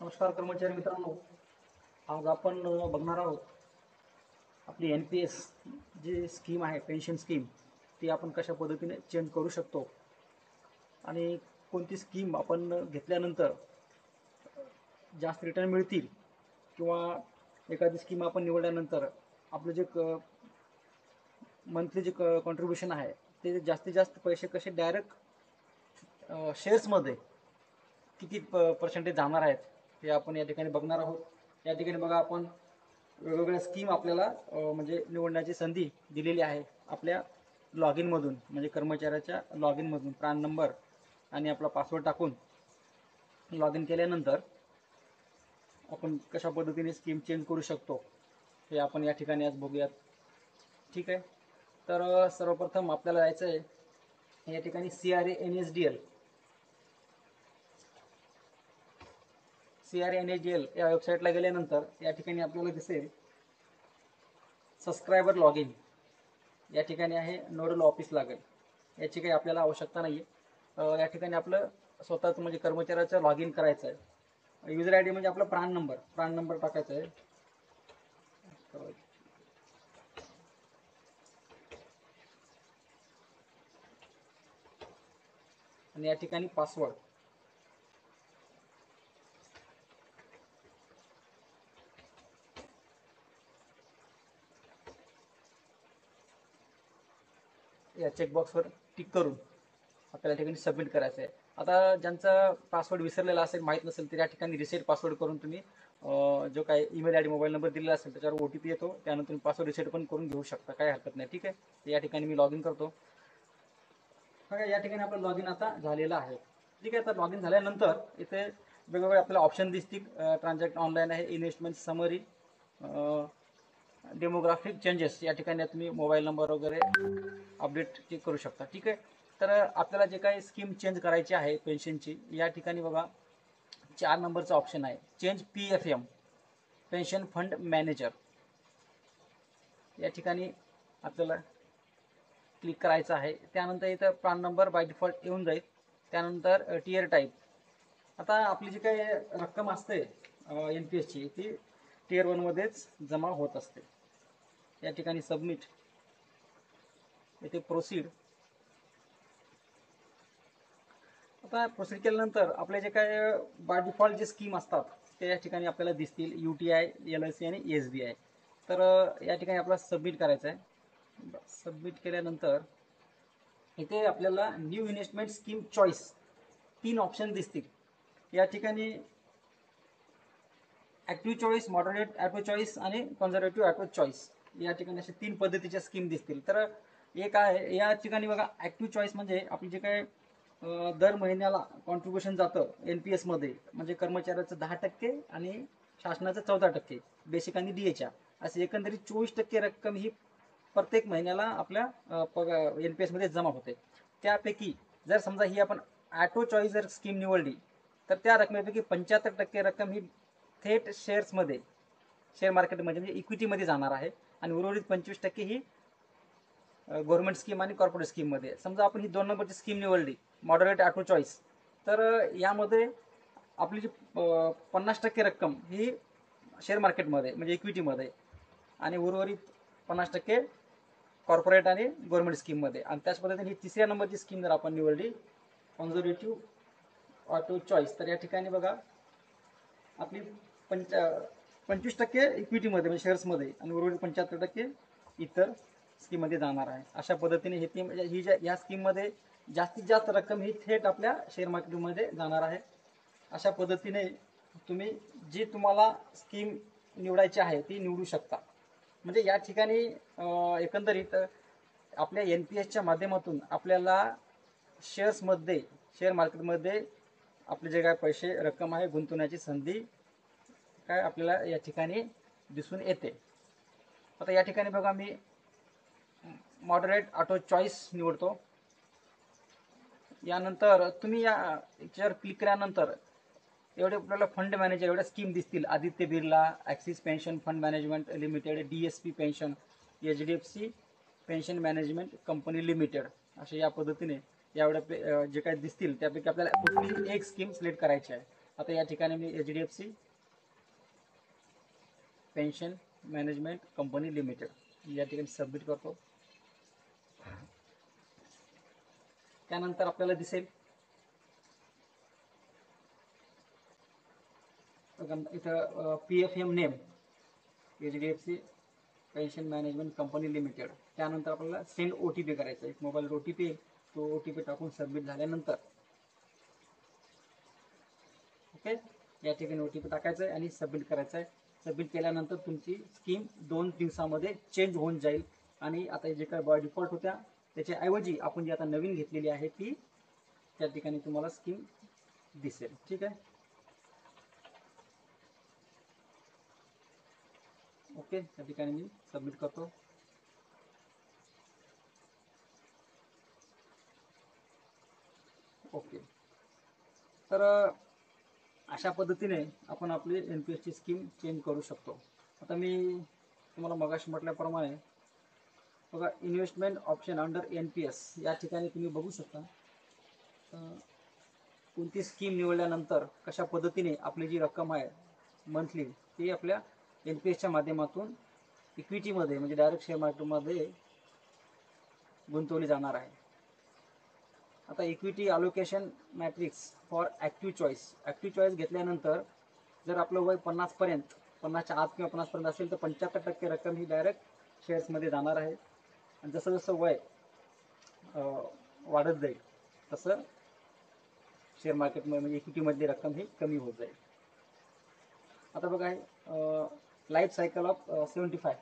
नमस्कार कर्मचारी मित्रांनो, आज आपण बघणार आहोत आपली NPS जी स्कीम आहे, पेन्शन स्कीम, ती आपण कशा पद्धतीने चेंज करू शकतो आणि कोणती स्कीम आपण घेतल्यानंतर जास्त रिटर्न मिळतील किंवा एखादी स्कीम आपण निवडल्यानंतर आपलं जे मंथली जे कॉन्ट्रीब्युशन आहे ते जास्तीत जास्त पैसे कसे डायरेक्ट शेअर्समध्ये किती पर्सेंटेज जाणार आहेत हे आपण या ठिकाणी बघणार आहोत. या ठिकाणी बघा, आपण वेगवेगळ्या स्कीम आपल्याला म्हणजे निवडण्याची संधी दिलेली आहे. आपल्या लॉग इनमधून म्हणजे कर्मचाऱ्याच्या लॉग इनमधून प्राण नंबर आणि आपला पासवर्ड टाकून लॉग इन केल्यानंतर आपण कशा पद्धतीने स्कीम चेंज करू शकतो हे आपण या ठिकाणी आज बघूयात. ठीक आहे, तर सर्वप्रथम आपल्याला जायचं आहे या ठिकाणी CRA-NSDL या वेबसाईटला गेल्यानंतर या ठिकाणी आपल्याला दिसेल सबस्क्रायबर लॉग इन. या ठिकाणी आहे नोडल ऑफिस लागेल, याची काही आपल्याला आवश्यकता नाही आहे. या ठिकाणी आपलं स्वतःचं म्हणजे कर्मचाऱ्याचं लॉग इन करायचं आहे. युजर ID म्हणजे आपला प्राण नंबर टाकायचा आहे. आणि या ठिकाणी पासवर्ड. या चेकबॉक्सवर टिक करून आपल्याला ठिकाणी सबमिट करायचं आहे. आता ज्यांचा पासवर्ड विसरलेला असेल, माहीत नसेल, तर या ठिकाणी रिसेट पासवर्ड करून तुम्ही जो काही ईमेल ID मोबाईल नंबर दिलेला असेल त्याच्यावर OTP येतो, त्यानंतर तुम्ही पासवर्ड रिसेट पण करून घेऊ शकता, काही हरकत नाही. ठीक आहे, तर या ठिकाणी मी लॉग इन करतो. बघा, या ठिकाणी आपलं लॉग इन आता झालेलं आहे. ठीक आहे, तर लॉग इन झाल्यानंतर इथे वेगवेगळे आपल्याला ऑप्शन दिसतील. ट्रान्झॅक्ट ऑनलाईन आहे, इन्व्हेस्टमेंट समरी, डेमोग्राफिक चेंजेस. या ठिकाणी तुम्ही मोबाईल नंबर वगैरे अपडेट करू शकता. ठीक आहे, तर आपल्याला जे काही स्कीम चेंज करायची आहे पेन्शनची, या ठिकाणी बघा 4 नंबरचा ऑप्शन आहे, change PFM pension fund manager. या ठिकाणी आपल्याला क्लिक करायचं आहे. त्यानंतर इथं प्राण नंबर बाय डिफॉल्ट येऊन जाईल. त्यानंतर टियर टाईप. आता आपली जी काही रक्कम असते NPSची, ती टियर 1 मध्येच जमा होत असते. या ठिकाणी सबमिट, इथे प्रोसीड. आता प्रोसीड केल्यानंतर आपले जे काय बाय डिफॉल्ट जे स्कीम असतात ते या ठिकाणी आपल्याला दिसतील, UTI, LIC आणि SBI. तर या ठिकाणी आपल्याला सबमिट करायचं आहे. सबमिट केल्यानंतर इथे आपल्याला new investment scheme choice 3 option दिसतील. या ठिकाणी active choice, moderate auto choice आणि कन्झर्वेटिव्ह ॲटो चॉईस, या ठिकाणी असे 3 पद्धतीच्या स्कीम दिसतील. तर एक आहे या ठिकाणी बघा, ॲक्टिव्ह चॉईस म्हणजे आपली जे काय दर महिन्याला कॉन्ट्रीब्युशन जातं NPS मध्ये, म्हणजे कर्मचाऱ्याचं 10% आणि शासनाचं 14%, बेसिक आणि DAच्या, असे एकंदरीत 24% रक्कम ही प्रत्येक महिन्याला आपल्या NPS मध्ये जमा होते. त्यापैकी जर समजा ही आपण ॲटो चॉईस जर स्कीम निवडली तर त्या रकमेपैकी 75% रक्कम ही थेट शेअर्समध्ये, शेअर मार्केटमध्ये म्हणजे इक्विटीमध्ये जाणार आहे आणि उर्वरित 25% ही गव्हर्नमेंट स्कीम आणि कॉर्पोरेट स्कीममध्ये. समजा आपण ही 2 नंबरची स्कीम निवडली, मॉडरेट ॲटो चॉईस, तर यामध्ये आपली जी 50% रक्कम ही शेअर मार्केटमध्ये म्हणजे इक्विटीमध्ये आणि उर्वरित 50% कॉर्पोरेट आणि गव्हर्नमेंट स्कीममध्ये. आणि त्याच पद्धतीने ही 3ऱ्या नंबरची स्कीम जर आपण निवडली, कन्झर्वेटिव्ह ऑटो चॉईस, तर या ठिकाणी बघा आपली 25% इक्विटीमध्ये म्हणजे शेअर्समध्ये आणि उर्वरित 75% इतर स्कीममध्ये जाणार आहे. अशा पद्धतीने ही या स्कीममध्ये जास्तीत जास्त रक्कम ही थेट आपल्या शेअर मार्केटमध्ये जाणार आहे. अशा पद्धतीने तुम्ही जी तुम्हाला स्कीम निवडायची आहे ती निवडू शकता. म्हणजे या ठिकाणी एकंदरीत आपल्या NPSच्या माध्यमातून आपल्याला शेअर्समध्ये, शेअर मार्केटमध्ये आपले जे काय पैसे रक्कम आहे गुंतवण्याची संधी काय आपल्याला या ठिकाणी दिसून येते. आता या ठिकाणी बघा, मी मॉडरेट ऑटो चॉईस निवडतो. यानंतर तुम्ही याच्यावर क्लिक केल्यानंतर एवढे आपल्याला फंड मॅनेजर एवढ्या स्कीम दिसतील, Aditya Birla, axis pension fund management limited, DSP pension, HDFC pension management company limited, असे या पद्धतीने एवढ्या जे काही दिसतील त्यापैकी आपल्याला कुठलीही एक स्कीम सिलेक्ट करायची आहे. आता या ठिकाणी मी HDFC pension management company limited या ठिकाणी सबमिट करतो. त्यानंतर आपल्याला दिसेल इथं PFM name HDFC pension management company limited. त्यानंतर आपल्याला सेंड OTP करायचा. एक मोबाईल OTP येईल, तो OTP टाकून सबमिट झाल्यानंतर ओके या ठिकाणी OTP टाकायचा आहे आणि सबमिट करायचं आहे. सबमिट केल्यानंतर तुमची स्कीम 2 दिवसामध्ये चेंज होऊन जाईल आणि आता जे काय बाय डिफॉल्ट होत्या त्याच्याऐवजी आपण जी आता नवीन घेतलेली आहे ती त्या ठिकाणी तुम्हाला स्कीम दिसेल. ठीक आहे. ओके त्या ठिकाणी मी सबमिट करतो. ओके तर अशा पद्धतीने आपण आपली NPSची स्कीम चेंज करू शकतो. आता मी तुम्हाला मगाशी म्हटल्याप्रमाणे बघा इन्व्हेस्टमेंट ऑप्शन अंडर NPS या ठिकाणी तुम्ही बघू शकता कोणती स्कीम निवडल्यानंतर कशा पद्धतीने आपली जी रक्कम आहे मंथली ती आपल्या NPSच्या माध्यमातून इक्विटीमध्ये म्हणजे डायरेक्ट शेअर मार्केटमध्ये गुंतवली जाणार आहे. आता equity allocation matrix for active choice घेतल्यानंतर जर आपलं वय 50पर्यंत 50च्या आत किंवा 50पर्यंत असेल तर 75% रक्कम ही डायरेक्ट शेअर्समध्ये जाणार आहे. आणि जसं जसं वय वाढत जाईल तसं शेअर मार्केटमध्ये म्हणजे इक्विटीमधली रक्कम ही कमी होत जाईल. आता बघा life cycle of 75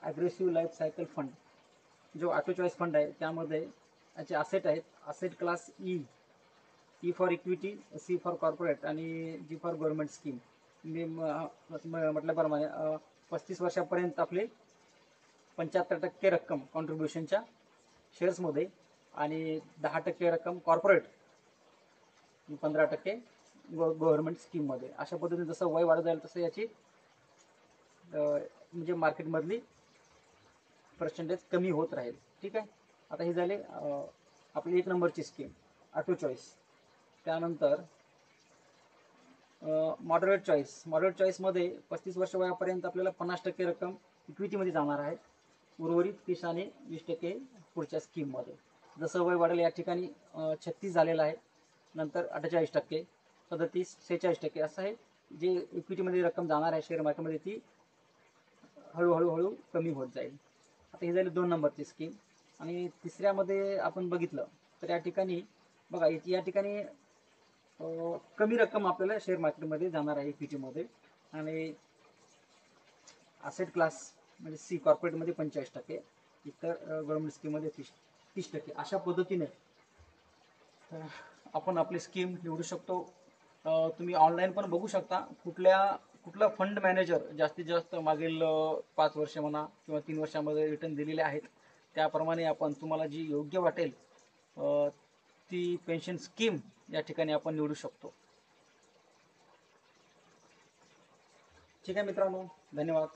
aggressive life cycle fund जो ऑटो चॉईस फंड आहे त्यामध्ये याचे असेट आहेत. Asset class E for equity, C for corporate आणि G फॉर गव्हर्नमेंट स्कीम. मी म्हटल्याप्रमाणे 35 वर्षापर्यंत आपले 75% रक्कम कॉन्ट्रीब्युशनच्या शेअर्समध्ये आणि 10% रक्कम कॉर्पोरेट 15% गव्हर्नमेंट स्कीममध्ये. अशा पद्धतीने जसं वय वाढत जाईल तसं याची म्हणजे मार्केटमधली पर्सेंटेज कमी होत राहील. ठीक आहे. आता ही झाली आपली 1 नंबरची स्कीम ऑटो चॉईस. त्यानंतर मॉडरेट चॉईसमध्ये 35 वर्ष वयापर्यंत आपल्याला 50% रक्कम इक्विटीमध्ये जाणार आहे. उर्वरित 30 आणि 20% पुढच्या स्कीममध्ये. जसं वय वाढेल या ठिकाणी 36 झालेलं आहे, नंतर 48%, 37, 46% असं आहे. जे इक्विटीमध्ये रक्कम जाणार आहे शेअर मार्केटमध्ये ती हळूहळू कमी होत जाईल. आता ही झाली 2 नंबरची स्कीम. आणि तिसऱ्यामध्ये आपण बघितलं तर या ठिकाणी बघा या ठिकाणी कमी रक्कम आपल्याला शेअर मार्केटमध्ये जाणार आहे इक्विटीमध्ये आणि असेट क्लास म्हणजे C कॉर्पोरेटमध्ये 45%, इतर गव्हर्नमेंट स्कीममध्ये 30%. अशा पद्धतीने आपण आपली स्कीम निवडू शकतो. तुम्ही ऑनलाईन पण बघू शकता कुठला फंड मॅनेजर जास्तीत जास्त मागील 5 वर्ष म्हणा किंवा 3 वर्षामध्ये रिटर्न दिलेले आहेत. त्याप्रमाणे आपण तुम्हाला जी योग्य वाटेल ती पेन्शन स्कीम या ठिकाणी आपण निवडू शकतो. ठीक आहे मित्रांनो, धन्यवाद.